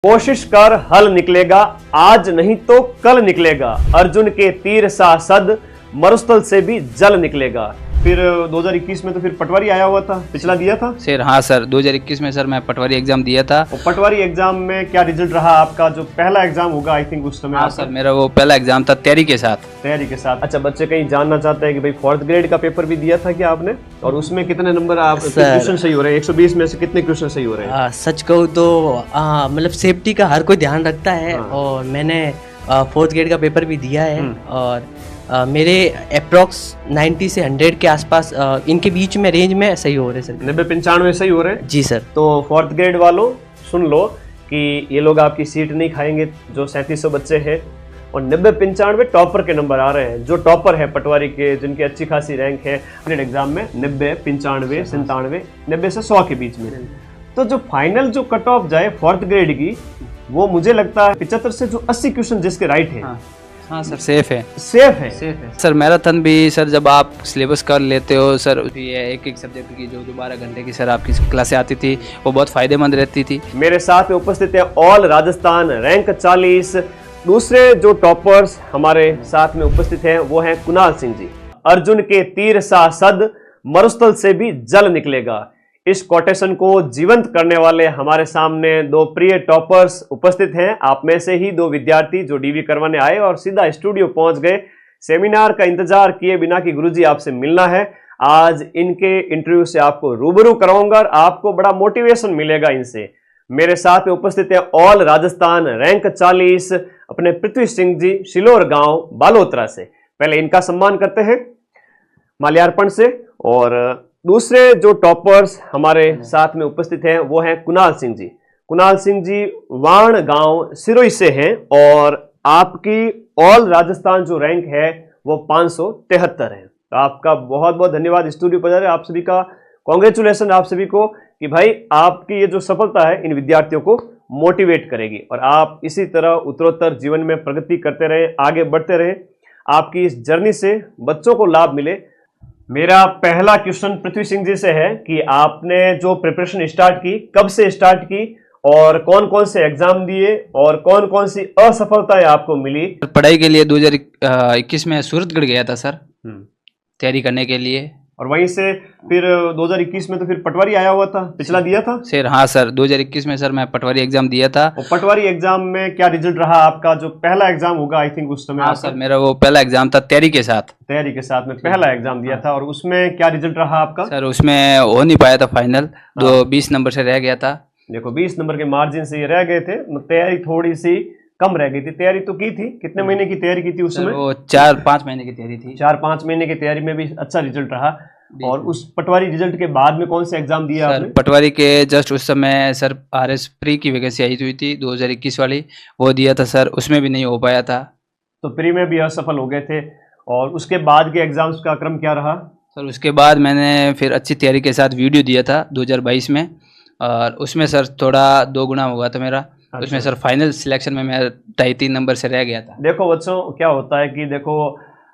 कोशिश कर हल निकलेगा, आज नहीं तो कल निकलेगा। अर्जुन के तीर सा सद, मरुस्थल से भी जल निकलेगा। फिर 2021 में तो फिर पटवारी आया हुआ था, पिछला दिया था सर। हाँ सर, 2021 में सर मैं पटवारी एग्जाम दिया था। और पटवारी एग्जाम में क्या रिजल्ट रहा आपका? जो पहला एग्जाम होगा आई थिंक उस समय। हाँ सर, मेरा वो पहला एग्जाम था तैयारी के साथ। अच्छा, बच्चे कहीं जानना चाहते हैं कि भाई 4th ग्रेड का पेपर भी दिया था क्या आपने, और उसमें कितने नंबर आप क्वेश्चन सही हो रहे हैं? 120 में से कितने क्वेश्चन सही हो रहे हैं? सच कहूँ तो मतलब सेफ्टी का हर कोई ध्यान रखता है। और मैंने 4th ग्रेड का पेपर भी दिया है और मेरे अप्रोक्स 90 से 100 के आसपास इनके बीच में रेंज में सही हो रहे सर। 90-95 सही हो रहे हैं जी सर। तो 4th ग्रेड वालों सुन लो कि ये लोग आपकी सीट नहीं खाएंगे, जो 3700 बच्चे हैं। और 90-95 टॉपर के नंबर आ रहे हैं। जो टॉपर है पटवारी के, जिनकी अच्छी खासी रैंक है ग्रेड एग्जाम में 90-95 97 90 से 100 के बीच में। तो जो फाइनल जो कट ऑफ जाए 4th ग्रेड की, वो मुझे लगता है 75 से जो 80 क्वेश्चन जिसके राइट है। हाँ सर, सेफ है सर। मैराथन भी सर जब आप सिलेबस कर लेते हो सर, ये एक सब्जेक्ट की जो 12 घंटे की सर आपकी क्लासें आती थी, वो बहुत फायदेमंद रहती थी। मेरे साथ में उपस्थित है ऑल राजस्थान रैंक 40। दूसरे जो टॉपर्स हमारे साथ में उपस्थित हैं वो हैं कुणाल सिंह जी। अर्जुन के तीर सा सद, मरुस्थल से भी जल निकलेगा। इस कोटेशन को जीवंत करने वाले हमारे सामने दो प्रिय टॉपर्स उपस्थित हैं। आप में से ही 2 विद्यार्थी जो डीवी करवाने आए और सीधा स्टूडियो पहुंच गए। सेमिनार का इंतजार किए बिना कि गुरुजी आपसे मिलना है। आज इनके इंटरव्यू से आपको रूबरू कराऊंगा और आपको बड़ा मोटिवेशन मिलेगा इनसे। मेरे साथ में उपस्थित है ऑल राजस्थान रैंक 40 अपने पृथ्वी सिंह जी, शिलोर गांव बालोतरा से। पहले इनका सम्मान करते हैं माल्यार्पण से। और दूसरे जो टॉपर्स हमारे साथ में उपस्थित हैं वो हैं कुणाल सिंह जी। कुणाल सिंह जी वाण गांव सिरोही से हैं और आपकी ऑल राजस्थान जो रैंक है वो 573 है। तो आपका बहुत बहुत धन्यवाद स्टूडियो पर। आप सभी का कॉन्ग्रेचुलेसन आप सभी को कि भाई आपकी ये जो सफलता है इन विद्यार्थियों को मोटिवेट करेगी और आप इसी तरह उत्तरोत्तर जीवन में प्रगति करते रहे, आगे बढ़ते रहे। आपकी इस जर्नी से बच्चों को लाभ मिले। मेरा पहला क्वेश्चन पृथ्वी सिंह जी से है कि आपने जो प्रिपरेशन स्टार्ट की, कब से स्टार्ट की और कौन कौन से एग्जाम दिए और कौन कौन सी असफलताएं आपको मिली? पढ़ाई के लिए 2021 में सूरतगढ़ गया था सर तैयारी करने के लिए। और वहीं से फिर 2021 में तो फिर पटवारी आया हुआ था, पिछला दिया था सर। हाँ सर, 2021 में सर मैं पटवारी एग्जाम दिया था। और पटवारी एग्जाम में क्या रिजल्ट रहा आपका? जो पहला एग्जाम होगा आई थिंक उस समय। हाँ सर, मेरा वो पहला एग्जाम था तैयारी के साथ में पहला एग्जाम दिया था। और उसमें क्या रिजल्ट रहा आपका? सर उसमें हो नहीं पाया था फाइनल, 20 नंबर से रह गया था। देखो 20 नंबर के मार्जिन से ये रह गए थे। तैयारी थोड़ी सी कम रह गई थी। तैयारी तो की थी, कितने महीने की तैयारी की थी उस समय? वो 4-5 महीने की तैयारी थी। 4-5 महीने की तैयारी में भी अच्छा रिजल्ट रहा। और उस पटवारी रिजल्ट के बाद में कौन से एग्जाम दिया आपने? पटवारी के जस्ट उस समय सर RS प्री की वैकेंसी आई हुई थी 2021 वाली, वो दिया था सर, उसमें भी नहीं हो पाया था। तो प्री में भी असफल हो गए थे। और उसके बाद के एग्जाम्स का क्रम क्या रहा? सर उसके बाद मैंने फिर अच्छी तैयारी के साथ वीडियो दिया था 2022 में, और उसमें सर थोड़ा 2 गुना हुआ था मेरा। अच्छा। उसमें सर फाइनल सिलेक्शन में मैं 2.5-3 नंबर से रह गया था। देखो बच्चों, क्या होता है कि देखो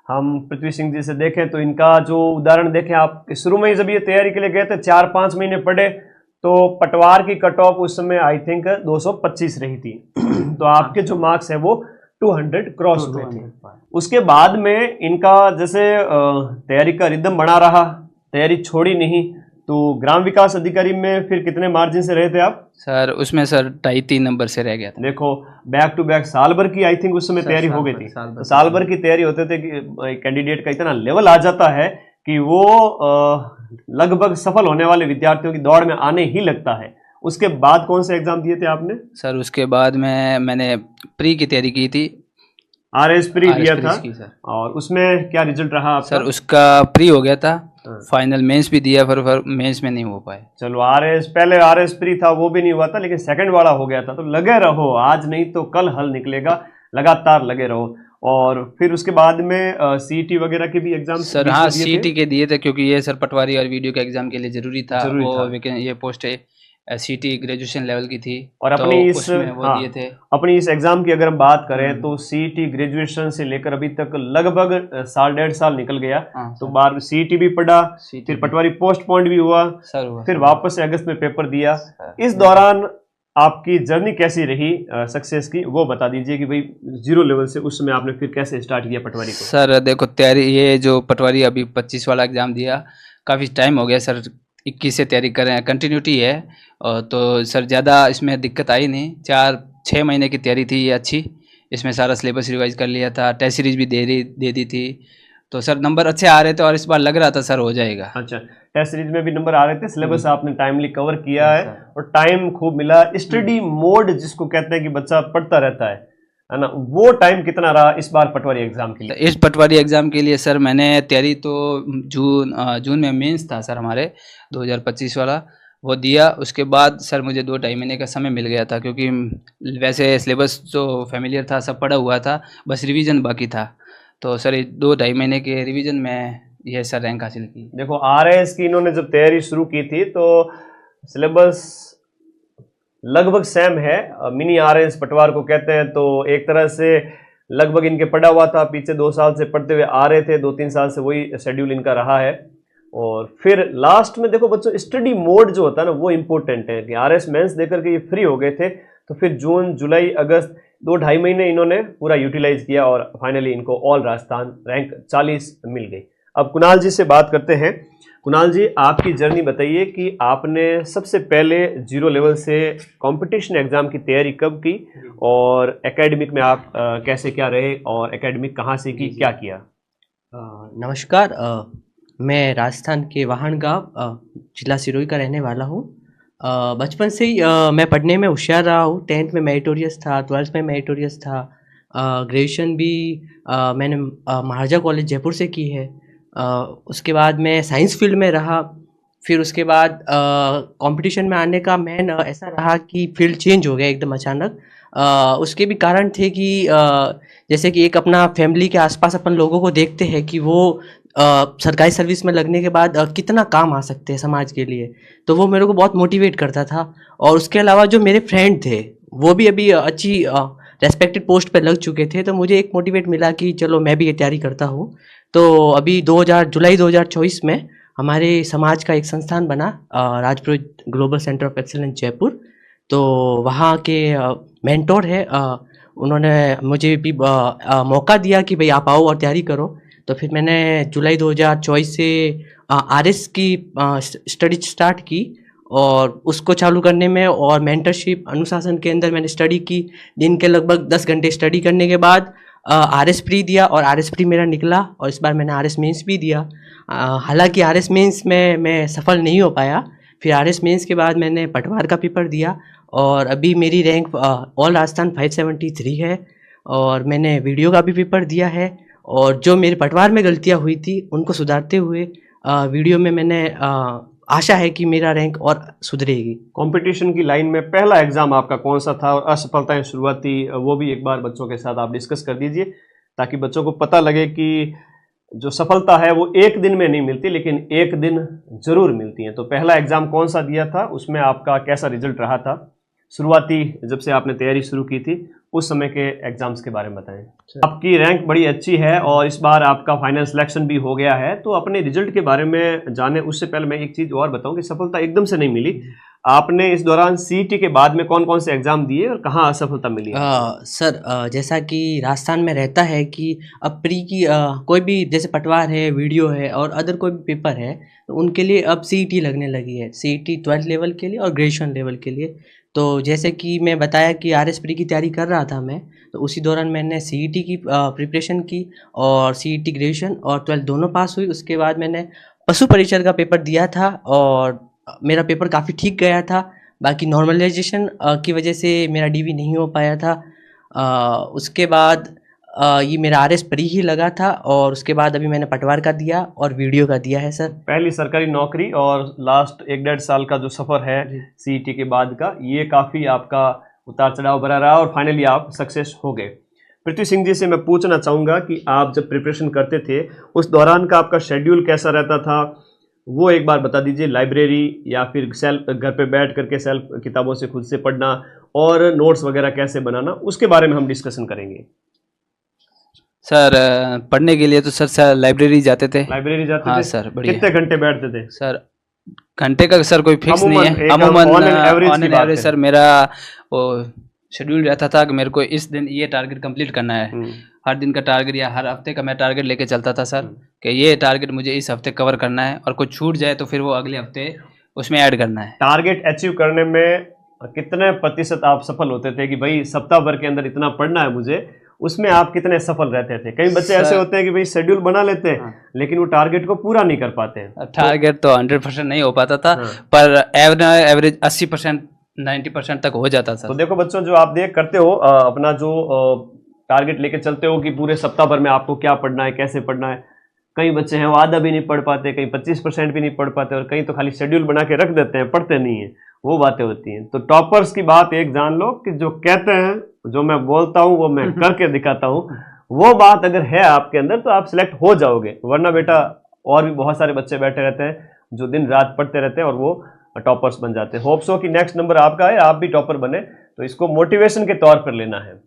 हम पृथ्वी सिंह जी से देखें तो इनका जो उदाहरण देखें आप, शुरू में ही जब ये तैयारी के लिए गए थे 4-5 महीने पढ़े तो पटवार की कट ऑफ उस समय आई थिंक 225 रही थी। तो आपके जो मार्क्स है वो 200 क्रॉस हुए थे। उसके बाद में इनका जैसे तैयारी का रिदम बना रहा, तैयारी छोड़ी नहीं। तो ग्राम विकास अधिकारी में फिर कितने मार्जिन से रहे थे आप? सर उसमें सर 2.5-3 नंबर से रह गया था। देखो बैक टू बैक साल भर की आई थिंक उस समय तैयारी हो गई थी। साल भर की तैयारी होते थे कि कैंडिडेट का इतना लेवल आ जाता है कि वो लगभग सफल होने वाले विद्यार्थियों की दौड़ में आने ही लगता है। उसके बाद कौन से एग्जाम दिए थे आपने? सर उसके बाद में मैंने प्री की तैयारी की थी, RS प्री दिया था सर। और उसमें क्या रिजल्ट रहा आपका? सर उसका प्री हो गया था, फाइनल मेंस भी दिया, पर मेंस में नहीं हो पाए। चलो पहले RS प्री था वो भी नहीं हुआ था, लेकिन सेकंड वाला हो गया था। तो लगे रहो, आज नहीं तो कल हल निकलेगा, लगातार लगे रहो। और फिर उसके बाद में CET वगैरह के भी एग्जाम सर? हाँ CET के दिए थे, क्योंकि ये सर पटवारी और वीडियो के एग्जाम के लिए जरूरी था। ये पोस्ट है CET ग्रेजुएशन लेवल की थी। और अपनी दिए थे। अपनी इस एग्जाम की अगर हम बात करें तो CET ग्रेजुएशन से लेकर अभी तक लगभग 1.5 साल निकल गया। तो बार CET भी पढ़ा, फिर पटवारी पोस्टपोन्ड भी हुआ, फिर वापस से अगस्त में पेपर दिया। इस दौरान आपकी जर्नी कैसी रही सक्सेस की, वो बता दीजिए कि भाई 0 लेवल से उस समय आपने फिर कैसे स्टार्ट किया पटवारी को। सर देखो तैयारी, ये जो पटवारी अभी 25 वाला एग्ज़ाम दिया, काफ़ी टाइम हो गया सर, 21 से तैयारी कर रहे हैं, कंटिन्यूटी है। और तो सर ज़्यादा इसमें दिक्कत आई नहीं, 4-6 महीने की तैयारी थी ये अच्छी। इसमें सारा सिलेबस रिवाइज कर लिया था, टेस्ट सीरीज भी दे दी थी, तो सर नंबर अच्छे आ रहे थे और इस बार लग रहा था सर हो जाएगा। अच्छा, टेस्ट सीरीज में भी नंबर आ रहे थे, सिलेबस आपने टाइमली कवर किया है और टाइम खूब मिला। स्टडी मोड जिसको कहते हैं कि बच्चा पढ़ता रहता है ना, वो टाइम कितना रहा इस बार पटवारी एग्जाम के लिए? इस पटवारी एग्ज़ाम के लिए सर मैंने तैयारी तो जून में मेंस था सर हमारे 2025 वाला, वो दिया। उसके बाद सर मुझे 2-2.5 महीने का समय मिल गया था, क्योंकि वैसे सिलेबस जो फैमिलियर था सब पढ़ा हुआ था, बस रिवीजन बाकी था। तो सर 2-2.5 महीने के रिवीजन में यह सर रैंक हासिल की। देखो आरएएस की इन्होंने जब तैयारी शुरू की थी तो सिलेबस लगभग सेम है, मिनी आरएएस पटवार को कहते हैं, तो एक तरह से लगभग इनके पढ़ा हुआ था, पीछे 2 साल से पढ़ते हुए आ रहे थे, 2-3 साल से वही शेड्यूल इनका रहा है। और फिर लास्ट में देखो बच्चों, स्टडी मोड जो होता है ना वो इम्पोर्टेंट है कि आरएएस मेंस देकर के ये फ्री हो गए थे, तो फिर जून जुलाई अगस्त 2-2.5 महीने इन्होंने पूरा यूटिलाइज किया और फाइनली इनको ऑल राजस्थान रैंक 40 मिल गई। अब कुणाल जी से बात करते हैं। कुणाल जी, आपकी जर्नी बताइए कि आपने सबसे पहले 0 लेवल से कंपटीशन एग्जाम की तैयारी कब की और एकेडमिक में आप कैसे क्या रहे और एकेडमिक कहाँ से की, क्या किया? नमस्कार, मैं राजस्थान के वाहन गांव जिला सिरोही का रहने वाला हूँ। बचपन से ही मैं पढ़ने में होशियार रहा हूँ। 10th में मेरिटोरियस था, 12th में मेरिटोरियस था, ग्रेजुएशन भी मैंने महाराजा कॉलेज जयपुर से की है। उसके बाद मैं साइंस फील्ड में रहा। फिर उसके बाद कंपटीशन में आने का मेन ऐसा रहा कि फील्ड चेंज हो गया एकदम अचानक। उसके भी कारण थे कि जैसे कि एक अपना फैमिली के आसपास अपन लोगों को देखते हैं कि वो सरकारी सर्विस में लगने के बाद कितना काम आ सकते हैं समाज के लिए, तो वो मेरे को बहुत मोटिवेट करता था। और उसके अलावा जो मेरे फ्रेंड थे वो भी अभी अच्छी रेस्पेक्टेड पोस्ट पे लग चुके थे, तो मुझे एक मोटिवेट मिला कि चलो मैं भी ये तैयारी करता हूँ। तो अभी जुलाई 2024 में हमारे समाज का एक संस्थान बना, Rajpurohit global centre of excellence Jaipur. तो वहाँ के मेंटोर है, उन्होंने मुझे भी मौका दिया कि भाई आप आओ और तैयारी करो। तो फिर मैंने जुलाई 2024 से आरएस की स्टडी स्टार्ट की और उसको चालू करने में और मेंटरशिप अनुशासन के अंदर मैंने स्टडी की। दिन के लगभग 10 घंटे स्टडी करने के बाद आरएस प्री दिया और आरएस प्री मेरा निकला और इस बार मैंने आरएस मेंस भी दिया। हालांकि आरएस मेंस में मैं सफल नहीं हो पाया। फिर आरएस मेंस के बाद मैंने पटवार का पेपर दिया और अभी मेरी रैंक ऑल राजस्थान 573 है और मैंने वीडियो का भी पेपर दिया है। और जो मेरे पटवार में गलतियां हुई थी उनको सुधारते हुए वीडियो में मैंने आशा है कि मेरा रैंक और सुधरेगी। कंपटीशन की लाइन में पहला एग्जाम आपका कौन सा था और असफलताएं शुरुआती वो भी एक बार बच्चों के साथ आप डिस्कस कर दीजिए, ताकि बच्चों को पता लगे कि जो सफलता है वो एक दिन में नहीं मिलती, लेकिन एक दिन जरूर मिलती है। तो पहला एग्जाम कौन सा दिया था, उसमें आपका कैसा रिजल्ट रहा था? शुरुआती जब से आपने तैयारी शुरू की थी उस समय के एग्जाम्स के बारे में बताएं। आपकी रैंक बड़ी अच्छी है और इस बार आपका फाइनल सिलेक्शन भी हो गया है, तो अपने रिजल्ट के बारे में जाने उससे पहले मैं एक चीज़ और बताऊं कि सफलता एकदम से नहीं मिली। आपने इस दौरान सीईटी के बाद में कौन कौन से एग्जाम दिए और कहाँ असफलता मिली? सर जैसा कि राजस्थान में रहता है कि अब प्री की कोई भी जैसे पटवार है, वीडियो है और अदर कोई भी पेपर है तो उनके लिए अब सीईटी लगने लगी है। सीईटी 12th लेवल के लिए और ग्रेजुएशन लेवल के लिए। तो जैसे कि मैं बताया कि आरएस प्री की तैयारी कर रहा था मैं, तो उसी दौरान मैंने सीईटी की प्रिपरेशन की और सीईटी ग्रेजुएशन और 12th दोनों पास हुई। उसके बाद मैंने पशु परिचर का पेपर दिया था और मेरा पेपर काफ़ी ठीक गया था। बाकी नॉर्मलाइजेशन की वजह से मेरा डीवी नहीं हो पाया था। उसके बाद ये मेरा आरएस प्री ही लगा था और उसके बाद अभी मैंने पटवार का दिया और वीडियो का दिया है सर। पहली सरकारी नौकरी और लास्ट 1-1.5 साल का जो सफ़र है सीईटी के बाद का, ये काफ़ी आपका उतार चढ़ाव भरा रहा और फाइनली आप सक्सेस हो गए। पृथ्वी सिंह जी से मैं पूछना चाहूँगा कि आप जब प्रिपरेशन करते थे उस दौरान का आपका शेड्यूल कैसा रहता था, वो एक बार बता दीजिए। लाइब्रेरी या फिर सेल्फ घर पे बैठ करके सेल्फ किताबों से खुद से पढ़ना और नोट्स वगैरह कैसे बनाना, उसके बारे में हम डिस्कशन करेंगे। सर पढ़ने के लिए तो सर लाइब्रेरी जाते थे। लाइब्रेरी जाते हाँ थे? सर, बढ़िया। कितने घंटे बैठते थे? सर घंटे का सर कोई फिक्स नहीं है, अमूमन ऑन एन एवरेज सर मेरा वो शेड्यूल रहता था कि मेरे को इस दिन ये टारगेट कंप्लीट करना है। हर दिन का टारगेट या हर हफ्ते का मैं टारगेट लेके चलता था सर कि ये टारगेट मुझे इस हफ्ते कवर करना है, और कुछ छूट जाए तो फिर वो अगले हफ्ते उसमें ऐड करना है। टारगेट अचीव करने में कितने प्रतिशत आप सफल होते थे कि भाई सप्ताह भर के अंदर इतना पढ़ना है मुझे, उसमें आप कितने सफल रहते थे? कई बच्चे ऐसे होते हैं कि भाई शेड्यूल बना लेते हैं लेकिन वो टारगेट को पूरा नहीं कर पाते हैं। टारगेट तो 100% नहीं हो पाता था, पर एवरेज 80% 90% तक हो जाता था। तो देखो बच्चों, जो आप देख करते हो अपना जो टारगेट लेके चलते हो कि पूरे सप्ताह भर में आपको क्या पढ़ना है, कैसे पढ़ना है, कई बच्चे हैं वो आधा भी नहीं पढ़ पाते, कई 25% भी नहीं पढ़ पाते, और कई तो खाली शेड्यूल बना के रख देते हैं, पढ़ते नहीं है। वो बातें होती हैं। तो टॉपर्स की बात एक जान लो कि जो कहते हैं, जो मैं बोलता हूँ वो मैं करके दिखाता हूँ, वो बात अगर है आपके अंदर तो आप सिलेक्ट हो जाओगे। वरना बेटा और भी बहुत सारे बच्चे बैठे रहते हैं जो दिन रात पढ़ते रहते हैं और वो टॉपर्स बन जाते हैं। होप सो कि नेक्स्ट नंबर आपका है, आप भी टॉपर बने। तो इसको मोटिवेशन के तौर पर लेना है।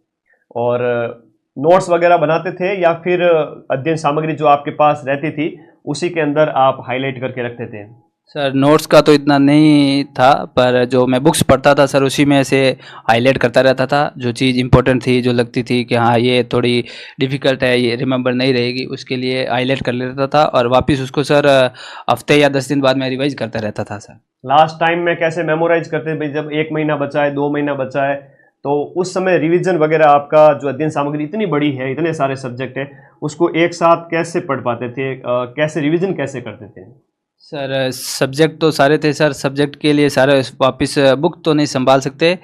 और नोट्स वगैरह बनाते थे या फिर अध्ययन सामग्री जो आपके पास रहती थी उसी के अंदर आप हाईलाइट करके रखते थे? सर नोट्स का तो इतना नहीं था, पर जो मैं बुक्स पढ़ता था सर उसी में से हाईलाइट करता रहता था। जो चीज़ इंपॉर्टेंट थी, जो लगती थी कि हाँ ये थोड़ी डिफ़िकल्ट है, ये रिमेंबर नहीं रहेगी, उसके लिए हाईलाइट कर लेता था और वापस उसको सर हफ्ते या 10 दिन बाद मैं रिवाइज करता रहता था। सर लास्ट टाइम में कैसे मेमोराइज करते थे? जब 1 महीना बचा है, 2 महीना बचा है, तो उस समय रिवीजन वगैरह आपका जो अध्ययन सामग्री इतनी बड़ी है, इतने सारे सब्जेक्ट है, उसको एक साथ कैसे पढ़ पाते थे? कैसे रिवीजन कैसे करते थे? सर सब्जेक्ट तो सारे थे सर, सब्जेक्ट के लिए सारे वापस बुक तो नहीं संभाल सकते,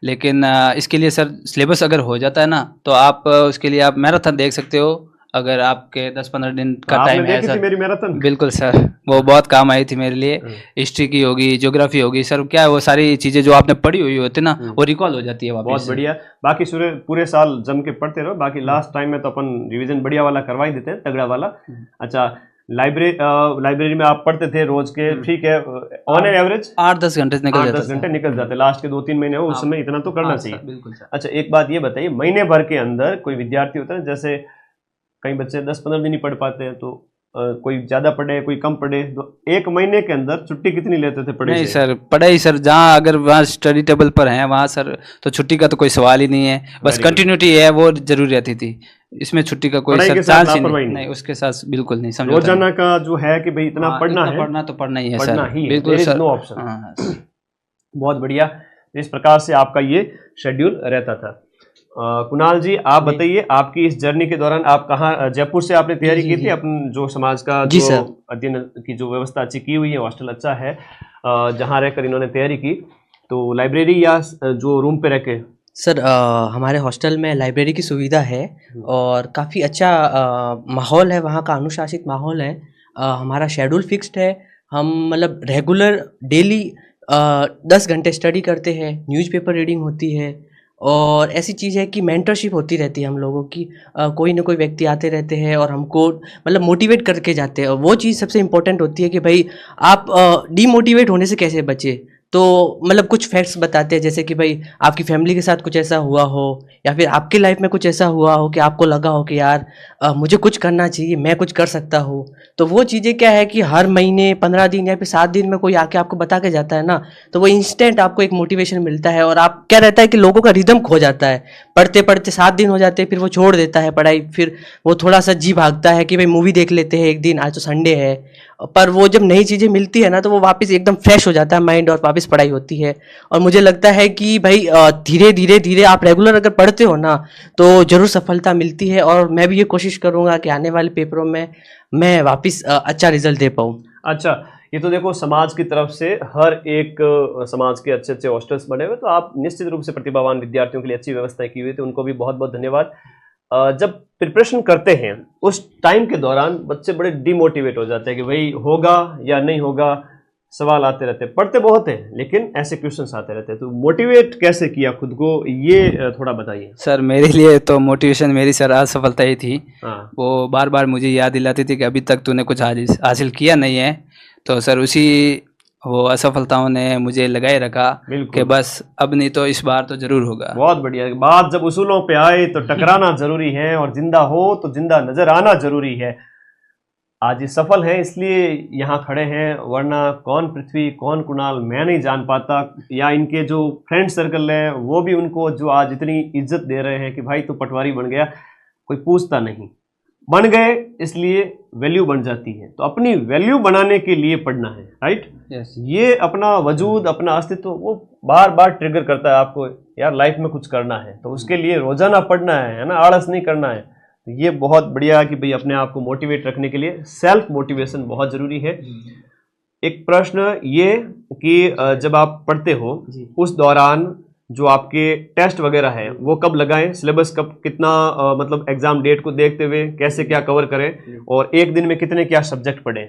लेकिन इसके लिए सर सिलेबस अगर हो जाता है ना तो आप उसके लिए आप मैराथन देख सकते हो। अगर आपके 10-15 दिन का टाइम है सर। मेरी मैराथन बिल्कुल सर, वो बहुत काम आई थी मेरे लिए। हिस्ट्री की होगी, ज्योग्राफी होगी सर, क्या है वो सारी चीज़ें जो आपने पढ़ी हुई होती है ना वो रिकॉल हो जाती है वापस। बहुत बढ़िया। बाकी पूरे साल जम के पढ़ते रहो। बाकी लास्ट टाइम में तो अपन रिवीजन बढ़िया वाला करवा ही देते हैं, तगड़ा वाला। अच्छा, लाइब्रेरी में आप पढ़ते थे रोज के, ठीक है, ऑन एन एवरेज 8-10 घंटे निकल जाते। लास्ट के 2-3 महीने हो, उस समय इतना तो करना चाहिए। बिल्कुल सर। अच्छा, एक बात ये बताइए, महीने भर के अंदर कोई विद्यार्थी होता है, जैसे कई बच्चे 10-15 दिन ही पढ़ पाते हैं, तो कोई ज्यादा पढ़े कोई कम पढ़े, तो 1 महीने के अंदर छुट्टी कितनी लेते थे पढ़ाई? नहीं सर, पढ़ाई सर जहाँ अगर वहाँ स्टडी टेबल पर है वहाँ सर तो छुट्टी का तो कोई सवाल ही नहीं है, बस कंटिन्यूटी है वो जरूरी रहती थी। इसमें छुट्टी का कोई सर चांस ही नहीं, उसके साथ बिल्कुल नहीं। समझो रोजाना का जो है कि भाई इतना पढ़ना है, पढ़ना तो पढ़ना ही है सर, बिल्कुल सर, नो ऑप्शन। बहुत बढ़िया। इस प्रकार से आपका ये शेड्यूल रहता था। कुणाल जी, आप बताइए, आपकी इस जर्नी के दौरान आप कहाँ, जयपुर से आपने तैयारी की थी? अपन जो समाज का जो अध्ययन की जो व्यवस्था अच्छी की हुई है, हॉस्टल अच्छा है, जहाँ रहकर इन्होंने तैयारी की, तो लाइब्रेरी या जो रूम पे रह के? सर हमारे हॉस्टल में लाइब्रेरी की सुविधा है और काफ़ी अच्छा माहौल है, वहाँ का अनुशासित माहौल है। हमारा शेड्यूल फिक्स्ड है। हम मतलब रेगुलर डेली 10 घंटे स्टडी करते हैं, न्यूज़पेपर रीडिंग होती है, और ऐसी चीज़ है कि मेंटरशिप होती रहती है हम लोगों की। कोई ना कोई व्यक्ति आते रहते हैं और हमको मतलब मोटिवेट करके जाते हैं। और वो चीज़ सबसे इम्पोर्टेंट होती है कि भाई आप डीमोटिवेट होने से कैसे बचे। तो मतलब कुछ फैक्ट्स बताते हैं, जैसे कि भाई आपकी फैमिली के साथ कुछ ऐसा हुआ हो या फिर आपकी लाइफ में कुछ ऐसा हुआ हो कि आपको लगा हो कि यार मुझे कुछ करना चाहिए, मैं कुछ कर सकता हूँ। तो वो चीज़ें क्या है कि हर महीने 15 दिन या फिर 7 दिन में कोई आके आपको बता के जाता है ना, तो वो इंस्टेंट आपको एक मोटिवेशन मिलता है। और आप क्या रहता है कि लोगों का रिदम खो जाता है, पढ़ते पढ़ते 7 दिन हो जाते हैं, फिर वो छोड़ देता है पढ़ाई, फिर वो थोड़ा सा जी भागता है कि भाई मूवी देख लेते हैं एक दिन, आज तो संडे है। पर वो जब नई चीज़ें मिलती है ना तो वो वापस एकदम फ्रेश हो जाता है माइंड और वापस पढ़ाई होती है। और मुझे लगता है कि भाई धीरे धीरे धीरे आप रेगुलर अगर पढ़ते हो ना तो ज़रूर सफलता मिलती है। और मैं भी ये कोशिश करूँगा कि आने वाले पेपरों में मैं वापस अच्छा रिजल्ट दे पाऊँ। अच्छा, ये तो देखो समाज की तरफ से हर एक समाज के अच्छे अच्छे हॉस्टल्स बने हुए, तो आप निश्चित रूप से प्रतिभावान विद्यार्थियों के लिए अच्छी व्यवस्था की हुई थी, उनको भी बहुत बहुत धन्यवाद। जब प्रिपरेशन करते हैं उस टाइम के दौरान बच्चे बड़े डिमोटिवेट हो जाते हैं कि भाई होगा या नहीं होगा, सवाल आते रहते हैं, पढ़ते बहुत हैं लेकिन ऐसे क्वेश्चंस आते रहते हैं। तो मोटिवेट कैसे किया खुद को, ये थोड़ा बताइए। सर मेरे लिए तो मोटिवेशन मेरी सर असफलता ही थी। हाँ। वो बार बार मुझे याद दिलाती थी कि अभी तक तूने कुछ हासिल किया नहीं है। तो सर उसी वो असफलताओं ने मुझे लगाए रखा कि बस अब नहीं तो इस बार तो जरूर होगा। बहुत बढ़िया बात। जब उसूलों पे आए तो टकराना जरूरी है और जिंदा हो तो जिंदा नजर आना जरूरी है। आज ये सफल हैं इसलिए यहाँ खड़े हैं, वरना कौन पृथ्वी कौन कुणाल मैं नहीं जान पाता, या इनके जो फ्रेंड सर्कल है वो भी उनको जो आज इतनी इज्जत दे रहे हैं कि भाई तो पटवारी बन गया, कोई पूछता नहीं, बन गए इसलिए वैल्यू बन जाती है। तो अपनी वैल्यू बनाने के लिए पढ़ना है, राइट। यस। ये अपना वजूद अपना अस्तित्व वो बार बार ट्रिगर करता है आपको, यार लाइफ में कुछ करना है तो उसके लिए रोजाना पढ़ना है ना, आलस नहीं करना है। तो ये बहुत बढ़िया है कि भाई अपने आप को मोटिवेट रखने के लिए सेल्फ मोटिवेशन बहुत जरूरी है। एक प्रश्न ये कि जब आप पढ़ते हो उस दौरान जो आपके टेस्ट वगैरह है वो कब लगाएं, सिलेबस कब कितना मतलब एग्जाम डेट को देखते हुए कैसे क्या कवर करें, और एक दिन में कितने क्या सब्जेक्ट पढ़ें?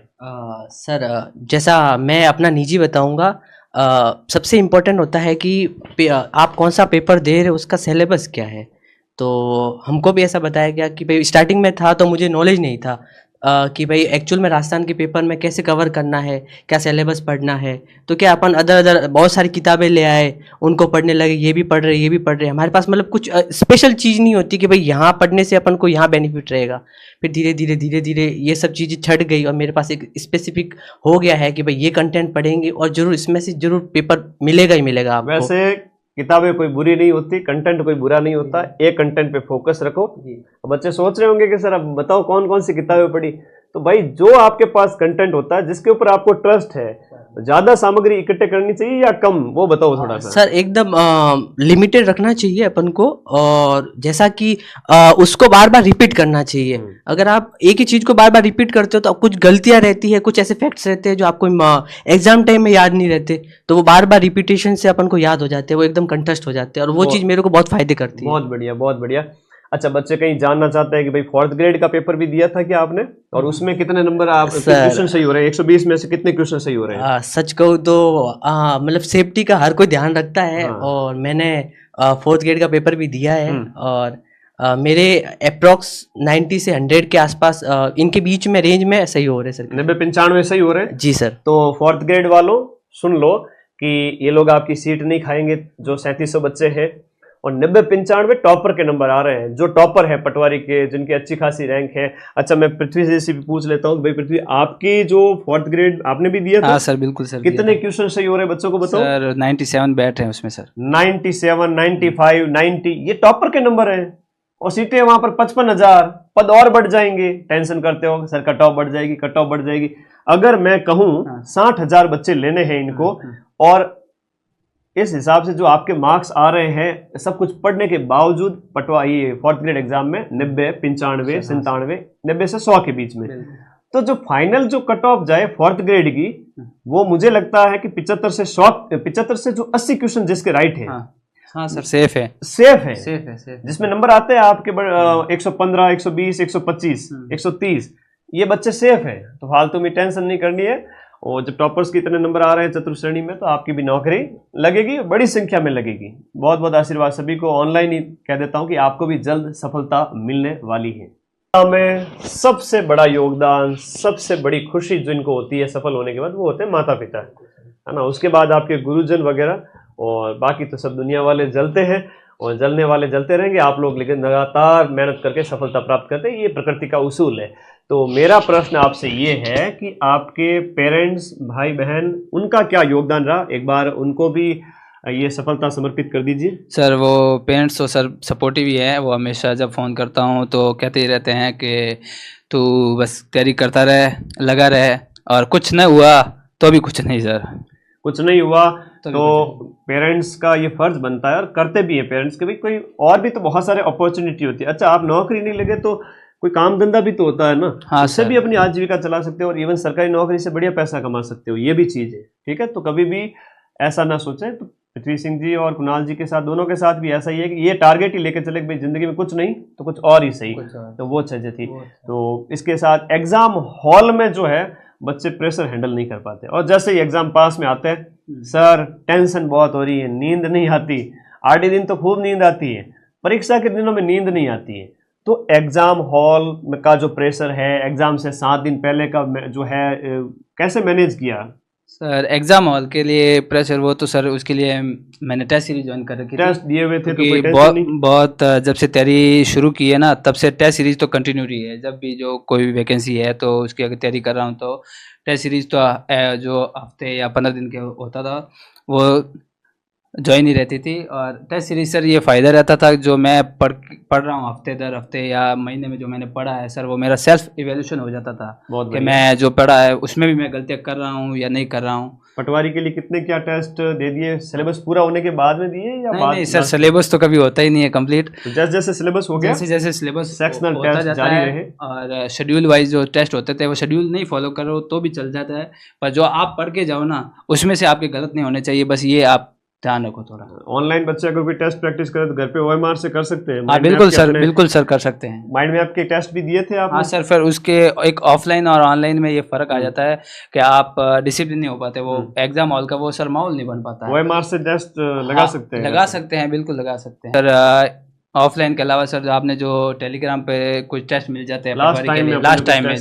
सर जैसा मैं अपना निजी बताऊंगा, सबसे इम्पोर्टेंट होता है कि आप कौन सा पेपर दे रहे हो उसका सिलेबस क्या है। तो हमको भी ऐसा बताया गया कि भाई स्टार्टिंग में था तो मुझे नॉलेज नहीं था कि भाई एक्चुअल में राजस्थान के पेपर में कैसे कवर करना है, क्या सिलेबस पढ़ना है। तो क्या अपन अदर बहुत सारी किताबें ले आए, उनको पढ़ने लगे, ये भी पढ़ रहे ये भी पढ़ रहे। हमारे पास मतलब कुछ स्पेशल चीज़ नहीं होती कि भाई यहाँ पढ़ने से अपन को यहाँ बेनिफिट रहेगा। फिर धीरे धीरे ये सब चीज़ें छट गई और मेरे पास एक स्पेसिफिक हो गया है कि भाई ये कंटेंट पढ़ेंगे और जरूर इसमें से जरूर पेपर मिलेगा ही मिलेगा आपको। वैसे किताबें कोई बुरी नहीं होती, कंटेंट कोई बुरा नहीं होता, एक कंटेंट पे फोकस रखो। बच्चे सोच रहे होंगे कि सर अब बताओ कौन कौन सी किताबें पढ़ी, तो भाई जो आपके पास कंटेंट होता है जिसके ऊपर आपको ट्रस्ट है, ज्यादा सामग्री इकट्ठे करनी चाहिए या कम, वो बताओ थोड़ा सा। सर एकदम लिमिटेड रखना चाहिए अपन को, और जैसा कि उसको बार बार रिपीट करना चाहिए। अगर आप एक ही चीज को बार बार रिपीट करते हो तो कुछ गलतियां रहती है, कुछ ऐसे फैक्ट्स रहते हैं जो आपको एग्जाम टाइम में याद नहीं रहते, तो वो बार बार रिपीटेशन से अपन को याद हो जाते हैं, वो एकदम कंटेस्ट हो जाते हैं, और वो चीज मेरे को बहुत फायदे करती है। बहुत बढ़िया बहुत बढ़िया। अच्छा, बच्चे कहीं जानना चाहते हैं कि भाई 4th ग्रेड का पेपर भी दिया था क्या आपने, और उसमें कितने नंबर आप क्वेश्चन सही हो रहे हैं, 120 में से कितने क्वेश्चन सही हो रहे हैं? सच कहूँ तो मतलब सेफ्टी का हर कोई ध्यान रखता है। और मैंने 4th ग्रेड का पेपर भी दिया है, और मेरे अप्रोक्स 90 से 100 के आसपास इनके बीच में रेंज में सही हो रहे हैं सर। 90-95 सही हो रहे हैं जी सर। तो 4th ग्रेड वालों सुन लो कि ये लोग आपकी सीट नहीं खाएंगे जो 3700 बच्चे हैं, और 90-95 टॉपर के नंबर आ रहे हैं, जो टॉपर है पटवारी के, जिनकी अच्छी खासी रैंक है। अच्छा, मैं पृथ्वी से भी पूछ लेता हूँ, भाई पृथ्वी आपकी जो 4th ग्रेड आपने भी दिया था? हाँ सर, बिल्कुल सर। कितने क्वेश्चन सही हो रहे हैं बच्चों को बताओ? सर 97 बैठ रहे हैं उसमें सर। 97, 95, 90 ये टॉपर के नंबर हैं, और सीटें वहां पर 55,000, पद और बढ़ जाएंगे। टेंशन करते हो सर कट ऑफ बढ़ जाएगी, कट ऑफ बढ़ जाएगी। अगर मैं कहूं 60,000 बच्चे लेने हैं इनको, और इस हिसाब से जो आपके मार्क्स आ रहे हैं, सब कुछ पढ़ने के बावजूद पटवारी 4th ग्रेड एग्जाम में 90, 95, 97, 90 से 100 के बीच में, तो जो फाइनल जो कट ऑफ जाए 4th ग्रेड की, वो मुझे लगता है कि 75 से जो 80 क्वेश्चन जिसके राइट है, हाँ सर, सेफ है सेफ है, जिसमें नंबर आते हैं आपके 115, 120, 125, 130, ये बच्चे सेफ हैं। तो फालतू में टेंशन नहीं करनी है। और जब टॉपर्स के इतने नंबर आ रहे हैं चतुर्थ श्रेणी में, तो आपकी भी नौकरी लगेगी, बड़ी संख्या में लगेगी। बहुत बहुत आशीर्वाद सभी को। ऑनलाइन ही कह देता हूं कि आपको भी जल्द सफलता मिलने वाली है। में सबसे बड़ा योगदान, सबसे बड़ी खुशी जिनको होती है सफल होने के बाद, वो होते हैं माता पिता, है ना। उसके बाद आपके गुरुजन वगैरह, और बाकी तो सब दुनिया वाले जलते हैं, और जलने वाले जलते रहेंगे। आप लोग लेकिन लगातार मेहनत करके सफलता प्राप्त करते हैं, ये प्रकृति का उसूल है। तो मेरा प्रश्न आपसे ये है कि आपके पेरेंट्स, भाई बहन, उनका क्या योगदान रहा, एक बार उनको भी ये सफलता समर्पित कर दीजिए। सर वो पेरेंट्स तो सर सपोर्टिव ही है, वो हमेशा जब फ़ोन करता हूँ तो कहते ही रहते हैं कि तू बस तैयारी करता रहे, लगा रहे, और कुछ नहीं हुआ तो भी कुछ नहीं सर, कुछ नहीं हुआ तो पेरेंट्स का ये फर्ज बनता है, और करते भी हैं पेरेंट्स के भी। कोई और भी तो बहुत सारे अपॉर्चुनिटी होती है। अच्छा, आप नौकरी नहीं लगे तो कोई काम धंधा भी तो होता है ना, हाँ, उससे भी अपनी आजीविका चला सकते हो, और इवन सरकारी नौकरी से बढ़िया पैसा कमा सकते हो, ये भी चीज़ है। ठीक है, तो कभी भी ऐसा ना सोचें। तो पृथ्वी सिंह जी और कुणाल जी के साथ, दोनों के साथ भी ऐसा ही है कि ये टारगेट ही लेके चले कि भाई जिंदगी में कुछ नहीं तो कुछ और ही सही, तो वो चीज़ें थी। तो इसके साथ एग्जाम हॉल में जो है बच्चे प्रेशर हैंडल नहीं कर पाते, और जैसे ही एग्जाम पास में आते हैं, सर टेंशन बहुत हो रही है, नींद नहीं आती, 8 दिन तो खूब नींद आती है, परीक्षा के दिनों में नींद नहीं आती है। तो एग्जाम हॉल का जो प्रेशर है, एग्जाम से 7 दिन पहले का जो है, कैसे मैनेज किया? सर एग्जाम हॉल के लिए प्रेशर, वो तो सर उसके लिए मैंने टेस्ट सीरीज ज्वाइन कर रखी थी। टेस्ट दिए हुए थे तो कोई क्योंकि टेंशन नहीं? बहुत जब से तैयारी शुरू की है ना, तब से टेस्ट सीरीज तो कंटिन्यू रही है। जब भी जो कोई भी वैकेंसी है तो उसकी अगर तैयारी कर रहा हूँ तो टेस्ट सीरीज तो जो हफ्ते या 15 दिन के होता था वो ज्वाइन ही रहती थी। और टेस्ट सीरीज सर ये फ़ायदा रहता था, जो मैं पढ़ रहा हूँ हफ्ते दर हफ्ते या महीने में जो मैंने पढ़ा है सर, वो मेरा सेल्फ इवेल्यूशन हो जाता था बहुत कि बढ़िया। मैं जो पढ़ा है उसमें भी मैं गलतियाँ कर रहा हूँ या नहीं कर रहा हूँ। पटवारी के लिए कितने क्या टेस्ट दे दिए? सिलेबस पूरा होने के बाद में दिए या नहीं बाद? नहीं सर, सिलेबस तो कभी होता ही नहीं है कंप्लीट। तो जैसे जैसे सिलेबस हो गया, जैसे जैसे सिलेबस सेक्शनल होता टेस्ट जाता जारी है रहे। और शेड्यूल वाइज जो टेस्ट होते थे वो शेड्यूल नहीं फॉलो करो तो भी चल जाता है, पर जो आप पढ़ के जाओ ना उसमें से आपके गलत नहीं होने चाहिए, बस ये आप ध्यान रखो थोड़ा। ऑनलाइन बच्चे अगर कोई टेस्ट प्रैक्टिस करे तो घर पे OMR से कर सकते हैं? हाँ बिल्कुल सर, बिल्कुल सर कर सकते हैं। माइंड में आपके टेस्ट भी दिए थे आपने? हाँ सर, फिर उसके एक ऑफलाइन और ऑनलाइन में ये फ़र्क आ जाता है कि आप डिसिप्लिन नहीं हो पाते, वो एग्जाम हॉल का वो सर माहौल नहीं बन पाता है। OMR से टेस्ट लगा सकते हैं? लगा सकते हैं, बिल्कुल लगा सकते हैं सर। ऑफलाइन के अलावा सर आपने जो टेलीग्राम पे कुछ टेस्ट मिल जाते हैं लास्ट टाइम में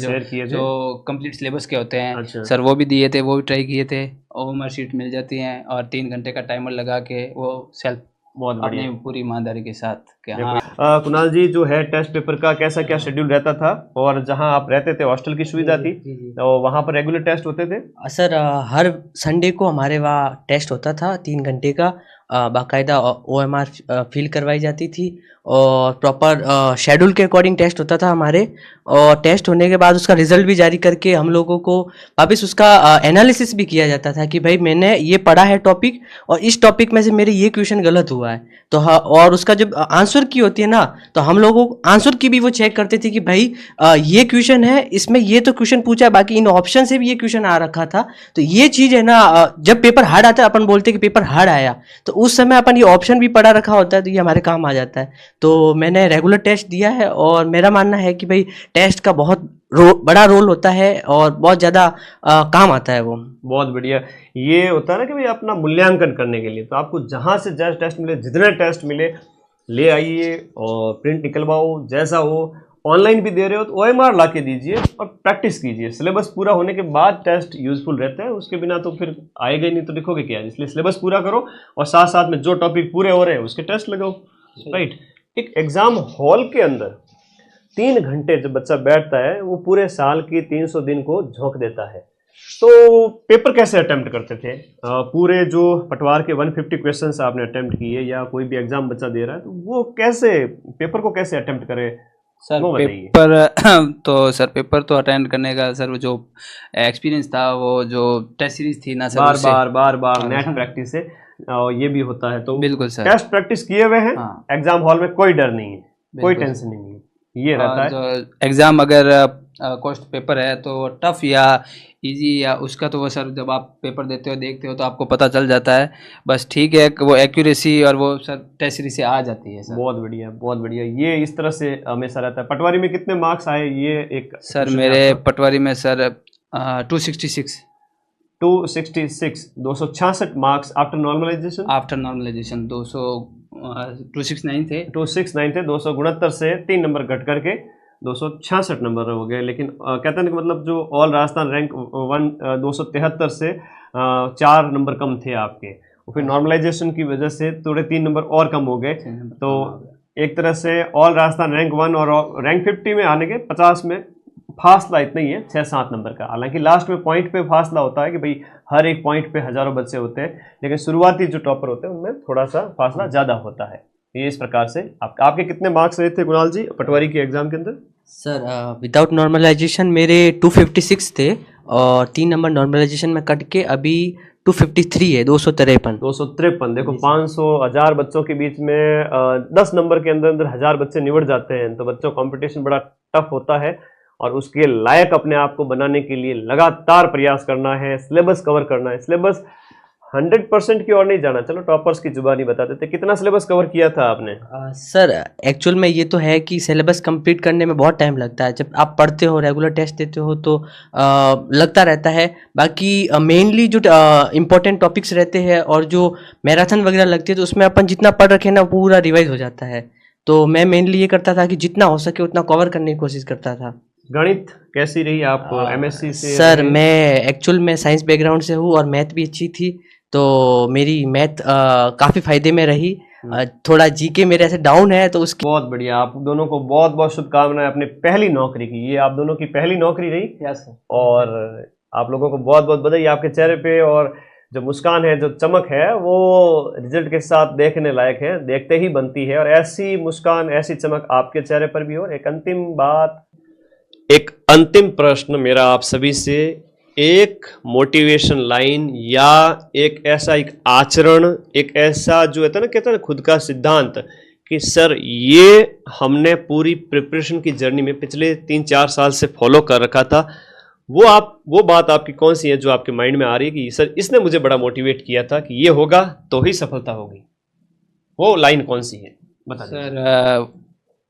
जो कंप्लीट सिलेबस के होते हैं अच्छा। सर, वो भी दिए थे, वो भी ट्राई किए थे। OMR शीट मिल जाती हैं और 3 घंटे का टाइमर लगा के वो सेल्फ बहुत अपनी पूरी ईमानदारी के साथ कि हाँ। कुणाल जी, जो है टेस्ट पेपर का कैसा क्या शेड्यूल रहता था, और जहां आप रहते थे हॉस्टल की सुविधा थी तो वहां पर रेगुलर टेस्ट होते थे? सर हर संडे को हमारे वहाँ टेस्ट होता था 3 घंटे का, बाकायदा OMR फिल करवाई जाती थी और प्रॉपर शेड्यूल के अकॉर्डिंग टेस्ट होता था हमारे। और टेस्ट होने के बाद उसका रिजल्ट भी जारी करके हम लोगों को वापस उसका एनालिसिस भी किया जाता था कि भाई मैंने ये पढ़ा है टॉपिक और इस टॉपिक में से मेरे ये क्वेश्चन गलत हुआ है तो हाँ, और उसका जब आंसर की होती है ना तो हम लोगों को आंसर की भी वो चेक करते थे कि भाई ये क्वेश्चन है, इसमें ये तो क्वेश्चन पूछा है, बाकी इन ऑप्शन से भी ये क्वेश्चन आ रखा था। तो ये चीज़ है ना, जब पेपर हार्ड आता है अपन बोलते हैं कि पेपर हार्ड आया, तो उस समय अपन ये ऑप्शन भी पढ़ा रखा होता है तो ये हमारे काम आ जाता है। तो मैंने रेगुलर टेस्ट दिया है और मेरा मानना है कि भाई टेस्ट का बहुत बड़ा रोल होता है और बहुत ज़्यादा काम आता है वो। बहुत बढ़िया। ये होता है ना कि भाई अपना मूल्यांकन करने के लिए तो आपको जहाँ से जैसे टेस्ट मिले, जितने टेस्ट मिले ले आइए और प्रिंट निकलवाओ, जैसा हो। ऑनलाइन भी दे रहे हो तो OMR ला के दीजिए और प्रैक्टिस कीजिए। सिलेबस पूरा होने के बाद टेस्ट यूजफुल रहता है, उसके बिना तो फिर आएगा ही नहीं, तो लिखोगे क्या? इसलिए सिलेबस पूरा करो और साथ साथ में जो टॉपिक पूरे हो रहे हैं उसके टेस्ट लगाओ, राइट। एक एग्जाम हॉल के अंदर 3 घंटे जब बच्चा बैठता है वो पूरे साल की 300 दिन को झोंक देता है। तो पेपर कैसे अटेम्प्ट करते थे? पूरे जो पटवार के 150 क्वेश्चंस आपने अटेम्प्ट किए या कोई भी एग्जाम बच्चा दे रहा है तो वो कैसे पेपर को कैसे अटेम्प्ट करे सर? वो पेपर तो सर पेपर तो अटेंड करने का सर वो जो एक्सपीरियंस था, वो जो टेस्ट सीरीज थी ना सर, बार बार नेट प्रैक्टिस से ये भी होता है। तो बिल्कुल सर, टेस्ट प्रैक्टिस किए हुए हैं। हाँ। एग्जाम हॉल में कोई डर नहीं है, कोई टेंशन नहीं है, ये रहता है। जो एग्ज़ाम अगर क्वेश्चन पेपर है तो टफ या इजी या उसका तो वो सर जब आप पेपर देते हो देखते हो तो आपको पता चल जाता है। बस ठीक है, वो एक्यूरेसी और वो सर टेस्ट सीरीज से आ जाती है सर। बहुत बढ़िया, बहुत बढ़िया। ये इस तरह से हमेशा रहता है। पटवारी में कितने मार्क्स आए ये एक? सर मेरे पटवारी में सर 266 266 मार्क्स आफ्टर नॉर्मलाइजेशन। 269 थे। 269 से 3 नंबर घट करके 266 नंबर हो गए। लेकिन कहते हैं कि मतलब जो ऑल राजस्थान रैंक 273 से 4 नंबर कम थे आपके, और फिर नॉर्मलाइजेशन की वजह से थोड़े 3 नंबर और कम हो गए। तो एक तरह से ऑल राजस्थान रैंक 1 और रैंक 50 में आने के 50 में फासला इतना ही है, 6-7 नंबर का। हालांकि लास्ट में पॉइंट पे फासला होता है कि भाई हर एक पॉइंट पे हजारों बच्चे होते हैं, लेकिन शुरुआती जो टॉपर होते हैं उनमें थोड़ा सा फासला ज़्यादा होता है। ये इस प्रकार से आपके कितने मार्क्स रहे थे कुणाल जी पटवारी के एग्जाम के अंदर? सर विदाउट नॉर्मलाइजेशन मेरे 256 थे और 3 नंबर नॉर्मलाइजेशन में कट के अभी 253 है, 253। देखो 500-1000 बच्चों के बीच में 10 नंबर के अंदर अंदर 1000 बच्चे निवड़ जाते हैं, तो बच्चों कंपटीशन बड़ा टफ होता है और उसके लायक अपने आप को बनाने के लिए लगातार प्रयास करना है, सिलेबस कवर करना है। सिलेबस 100% की ओर नहीं जाना। चलो टॉपर्स की जुबानी बता देते, कितना सिलेबस कवर किया था आपने? सर एक्चुअल में ये तो है कि सिलेबस कंप्लीट करने में बहुत टाइम लगता है। जब आप पढ़ते हो, रेगुलर टेस्ट देते हो तो लगता रहता है। बाकी मेनली जो इम्पोर्टेंट टॉपिक्स रहते हैं और जो मैराथन वगैरह लगती है तो उसमें अपन जितना पढ़ रखे ना पूरा रिवाइज हो जाता है। तो मैं मेनली ये करता था कि जितना हो सके उतना कवर करने की कोशिश करता था। गणित कैसी रही? आप एमएससी से सर रहे? मैं एक्चुअल में साइंस बैकग्राउंड से हूँ और मैथ भी अच्छी थी, तो मेरी मैथ काफ़ी फायदे में रही। थोड़ा जीके मेरे ऐसे डाउन है तो उसकी बहुत बढ़िया, आप दोनों को बहुत बहुत शुभकामनाएं अपनी पहली नौकरी की। ये आप दोनों की पहली नौकरी रही। Yes sir. और आप लोगों को बहुत बहुत बधाई। आपके चेहरे पे और जो मुस्कान है, जो चमक है, वो रिजल्ट के साथ देखने लायक है, देखते ही बनती है। और ऐसी मुस्कान, ऐसी चमक आपके चेहरे पर भी हो। एक अंतिम बात, एक अंतिम प्रश्न मेरा आप सभी से, एक मोटिवेशन लाइन या एक ऐसा एक आचरण, एक ऐसा जो है ना, कहते हैं ना खुद का सिद्धांत, कि सर ये हमने पूरी प्रिपरेशन की जर्नी में पिछले 3-4 साल से फॉलो कर रखा था, वो बात आपकी कौन सी है जो आपके माइंड में आ रही है कि सर इसने मुझे बड़ा मोटिवेट किया था कि ये होगा तो ही सफलता होगी? वो लाइन कौन सी है, बता दीजिए। सर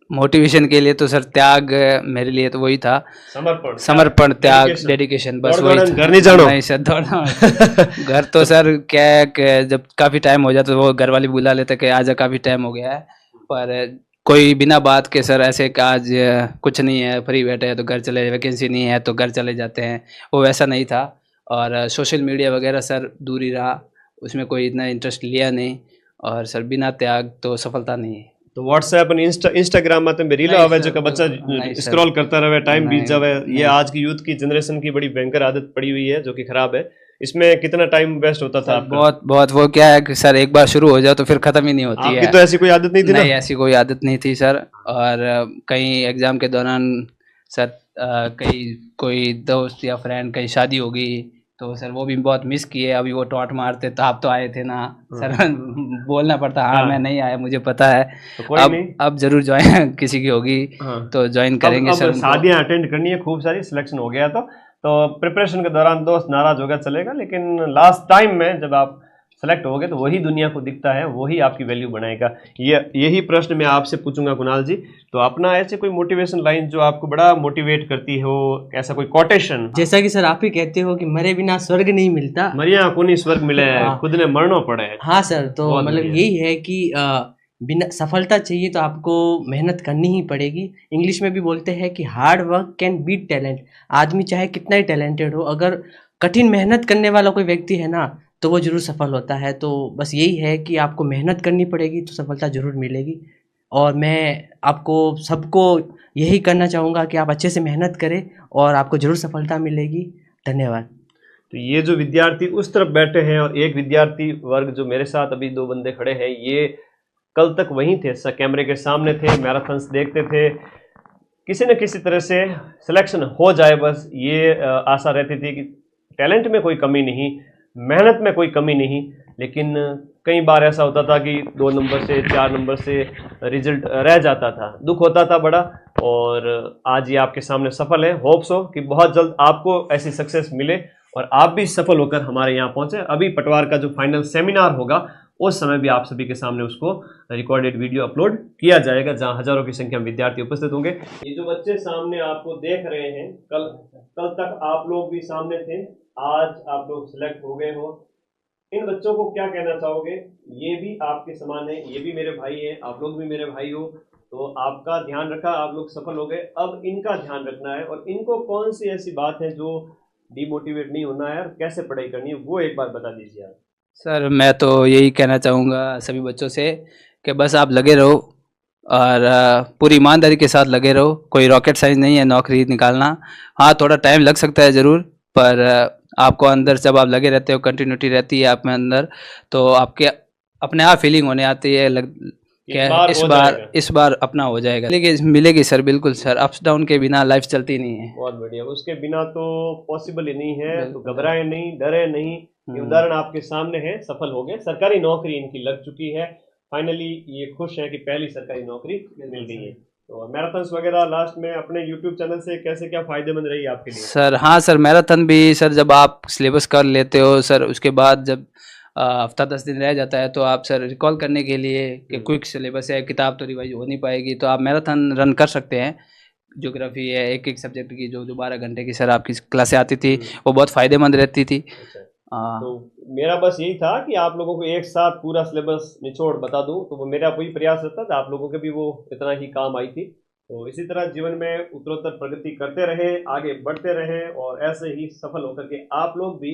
मोटिवेशन के लिए तो सर त्याग, मेरे लिए तो वही था, समर्पण, त्याग, dedication। डेडिकेशन, बस दौड़ वही दौड़न था। घर नहीं जानो। नहीं सर, दौड़ना घर तो सर क्या है कि जब काफ़ी टाइम हो जाता तो वो घर वाले बुला लेते कि आजा काफ़ी टाइम हो गया है, पर कोई बिना बात के सर ऐसे कि आज कुछ नहीं है, फ्री बैठे हैं तो घर चले, वैकेंसी नहीं है तो घर चले जाते हैं, वो वैसा नहीं था। और सोशल मीडिया वगैरह सर दूर ही रहा, उसमें कोई इतना इंटरेस्ट लिया नहीं। और सर बिना त्याग तो सफलता नहीं है। तो व्हाट्सएप और इंस्टाग्राम में तो रील नहीं आवे सर, जो बच्चा नहीं सर। स्क्रॉल करता रहे, टाइम बीत नहीं, जावे, ये नहीं। आज की यूथ की जनरेशन की बड़ी भयंकर आदत पड़ी हुई है जो कि खराब है। इसमें कितना टाइम वेस्ट होता था सर आपका? बहुत बहुत, वो क्या है कि सर एक बार शुरू हो जाए तो फिर ख़त्म ही नहीं होती आपकी है। तो ऐसी कोई आदत नहीं थी ना? नहीं, ऐसी कोई आदत नहीं थी सर। और कहीं एग्ज़ाम के दौरान सर कहीं कोई दोस्त या फ्रेंड कहीं शादी हो गई तो सर वो भी बहुत मिस किए। अभी वो टॉट मारते तो आप तो आए थे ना सर, बोलना पड़ता हाँ मैं नहीं आया, मुझे पता है। तो कोई नहीं। अब जरूर ज्वाइन किसी की होगी तो ज्वाइन करेंगे सर अब उनको। शादियां अटेंड करनी है खूब सारी, सिलेक्शन हो गया तो प्रिपरेशन के दौरान दोस्त नाराज होगा चलेगा, लेकिन लास्ट टाइम में जब आप सेलेक्ट हो गए तो वही दुनिया को दिखता है, वही आपकी वैल्यू बनाएगा। यही प्रश्न मैं आपसे पूछूंगा कुणाल जी। तो अपना ऐसे कोई मोटिवेशन लाइन जो आपको बड़ा मोटिवेट करती हो, ऐसा कोई कोटेशन? जैसा कि सर आप ही कहते हो कि मरे बिना स्वर्ग नहीं मिलता। मरिया को नहीं स्वर्ग मिले, खुद ने मरना पड़े। हाँ सर, तो बहुत मतलब बढ़िया। यही है कि बिना सफलता चाहिए तो आपको मेहनत करनी ही पड़ेगी। इंग्लिश में भी बोलते हैं कि hard work can beat talent. आदमी चाहे कितना ही टैलेंटेड हो, अगर कठिन मेहनत करने वाला कोई व्यक्ति है ना तो वो जरूर सफल होता है। तो बस यही है कि आपको मेहनत करनी पड़ेगी तो सफलता जरूर मिलेगी। और मैं आपको सबको यही करना चाहूँगा कि आप अच्छे से मेहनत करें और आपको जरूर सफलता मिलेगी। धन्यवाद। तो ये जो विद्यार्थी उस तरफ बैठे हैं और एक विद्यार्थी वर्ग जो मेरे साथ अभी 2 बंदे खड़े हैं, ये कल तक वहीं थे, कैमरे के सामने थे, मैराथन्स देखते थे, किसी न किसी तरह से सिलेक्शन हो जाए, बस ये आशा रहती थी कि टैलेंट में कोई कमी नहीं, मेहनत में कोई कमी नहीं। लेकिन कई बार ऐसा होता था कि 2 नंबर से 4 नंबर से रिजल्ट रह जाता था, दुख होता था बड़ा। और आज ये आपके सामने सफल है। होप्स हो कि बहुत जल्द आपको ऐसी सक्सेस मिले और आप भी सफल होकर हमारे यहाँ पहुँचे। अभी पटवार का जो फाइनल सेमिनार होगा उस समय भी आप सभी के सामने उसको रिकॉर्डेड वीडियो अपलोड किया जाएगा, जहां हजारों की संख्या में विद्यार्थी उपस्थित होंगे। ये जो बच्चे सामने आपको देख रहे हैं, कल तक आप लोग भी सामने थे, आज आप लोग सिलेक्ट हो गए हो। इन बच्चों को क्या कहना चाहोगे? ये भी आपके समान है, ये भी मेरे भाई हैं, आप लोग भी मेरे भाई हो। तो आपका ध्यान रखा, आप लोग सफल हो गए, अब इनका ध्यान रखना है। और इनको कौन सी ऐसी बात है जो डिमोटिवेट नहीं होना है और कैसे पढ़ाई करनी है, वो एक बार बता दीजिए आप। सर मैं तो यही कहना चाहूँगा सभी बच्चों से कि बस आप लगे रहो और पूरी ईमानदारी के साथ लगे रहो। कोई रॉकेट साइंस नहीं है नौकरी निकालना। हाँ थोड़ा टाइम लग सकता है ज़रूर, पर आपको अंदर जब आप लगे रहते हो, कंटिन्यूटी रहती है आप में अंदर, तो आपके अपने आप फीलिंग होने आती है क्या इस बार अपना हो जाएगा। मिलेगी सर, बिल्कुल सर। अप्स डाउन के बिना लाइफ चलती नहीं है। बहुत बढ़िया, उसके बिना तो पॉसिबल ही नहीं है। तो घबराए नहीं, डरे नहीं। ये उदाहरण आपके सामने है, सफल हो गए, सरकारी नौकरी इनकी लग चुकी है। फाइनली ये खुश है कि पहली सरकारी नौकरी मिल गई है। तो मैराथन्स वगैरह लास्ट में अपने यूट्यूब चैनल से कैसे क्या फायदेमंद रही आपके लिए? सर हाँ सर, मैराथन भी सर जब आप सिलेबस कर लेते हो सर, उसके बाद जब हफ्ता 10 दिन रह जाता है तो आप सर रिकॉल करने के लिए कि क्विक सिलेबस है, किताब तो रिवाइज हो नहीं पाएगी, तो आप मैराथन रन कर सकते हैं। ज्योग्राफी है, एक सब्जेक्ट की जो 12 घंटे की सर आपकी क्लासें आती थी, वो बहुत फ़ायदेमंद रहती थी। तो मेरा बस यही था कि आप लोगों को एक साथ पूरा सिलेबस निचोड़ बता दूं, तो वो मेरा वही प्रयास रहता था, आप लोगों के भी वो इतना ही काम आई थी। तो इसी तरह जीवन में उत्तरोत्तर प्रगति करते रहें, आगे बढ़ते रहें और ऐसे ही सफल होकर के आप लोग भी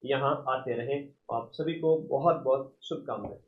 यहाँ आते रहें। आप सभी को बहुत बहुत शुभकामनाएं।